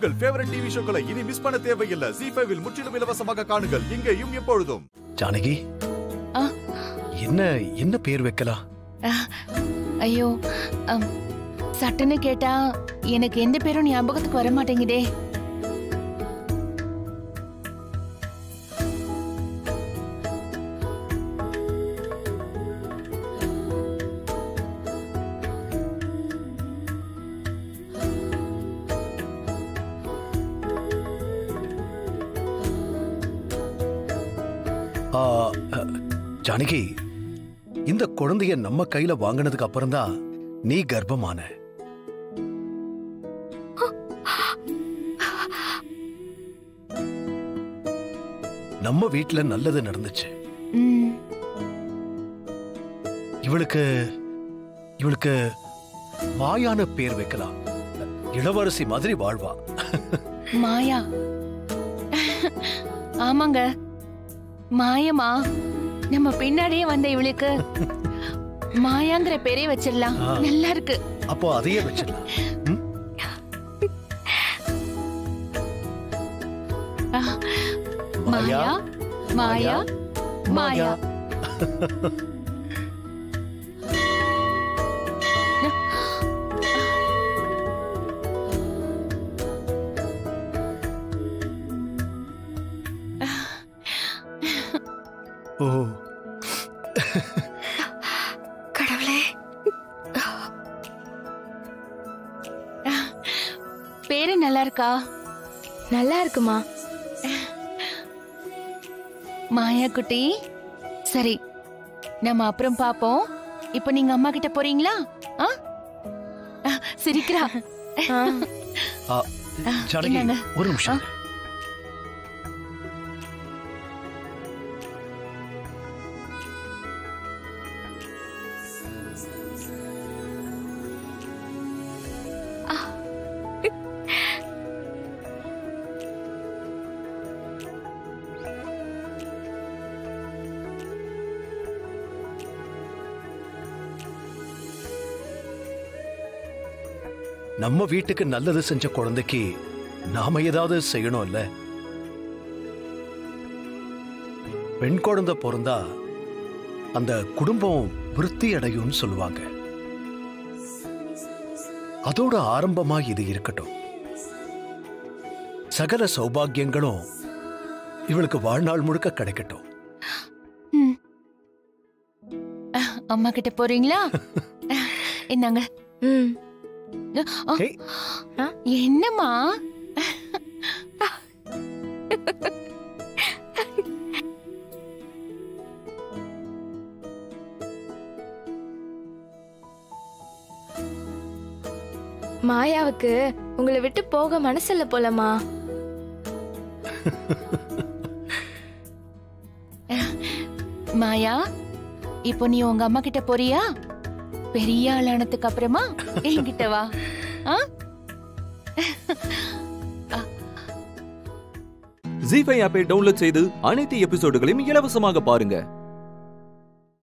உங்கள் favourite TV ஷோக்களை இனி miss பண்ண தேவையில்லை. ZEE5 இல் முற்றிலும் இலவசமாக காணுங்கள், இங்கேயும் எப்பொழுதும். ஜானகி, என்ன பேர் வைக்கலாம்? ஐயோ, சட்டுன்னு கேட்டா எனக்கு எந்த பேரும் ஞாபகத்துக்கு வர மாட்டேங்குதே. ஜானகி, இந்த குழந்தைய நம்ம கையில வாங்கினதுக்கு அப்புறம் தான் நீ கர்ப்பமான. நம்ம வீட்டுல நல்லது நடந்துச்சு. இவளுக்கு மாயான பேர் வைக்கலாம். இளவரசி மாதிரி வாழ்வா. மாயா? ஆமாங்க, மாயமா. நம்ம பின்னாடியே வந்த இவளுக்கு மாயாங்கிற பேரே வச்சிடலாம். நல்லா இருக்கு. அப்போ அதையே வச்சிடலாம். மாயா மாயா மாயா. ஓ கடவுளே, பேரு நல்லா இருக்கா? நல்லா இருக்குமா மாயா குட்டி? சரி, நம்ம அப்புறம் பாப்போம். இப்ப நீங்க அம்மா கிட்ட போறீங்களா? சிரிக்கிறா. ஜானகி, ஒரு நிமிஷம். நம்ம வீட்டுக்கு நல்லது செஞ்ச குழந்தைக்கு நாம ஏதாவது செய்யணும்ல. பெண் குழந்தை பிறந்தா அந்த குடும்பம் விருத்தி அடையும்னு சொல்லுவாங்க. அதோட ஆரம்பமா இது இருக்கட்டும். சகல சௌபாகியங்களும் இவளுக்கு வாழ்நாள் முழுக்க கிடைக்கட்டும். அம்மா கிட்ட போறீங்களா? என்னங்க? என்னம்மா? மாயாவுக்கு உங்களை விட்டு போக மனசில்ல போலமா. மாயா, இப்போ நீ உங்க அம்மா கிட்ட போறியா? பெரிய ஆளானதுக்கு அப்புறமா என்கிட்ட வா. ZEE5 ஆப்பை டவுன்லோட் செய்து அனைத்து எபிசோடுகளையும் இலவசமாக பாருங்க.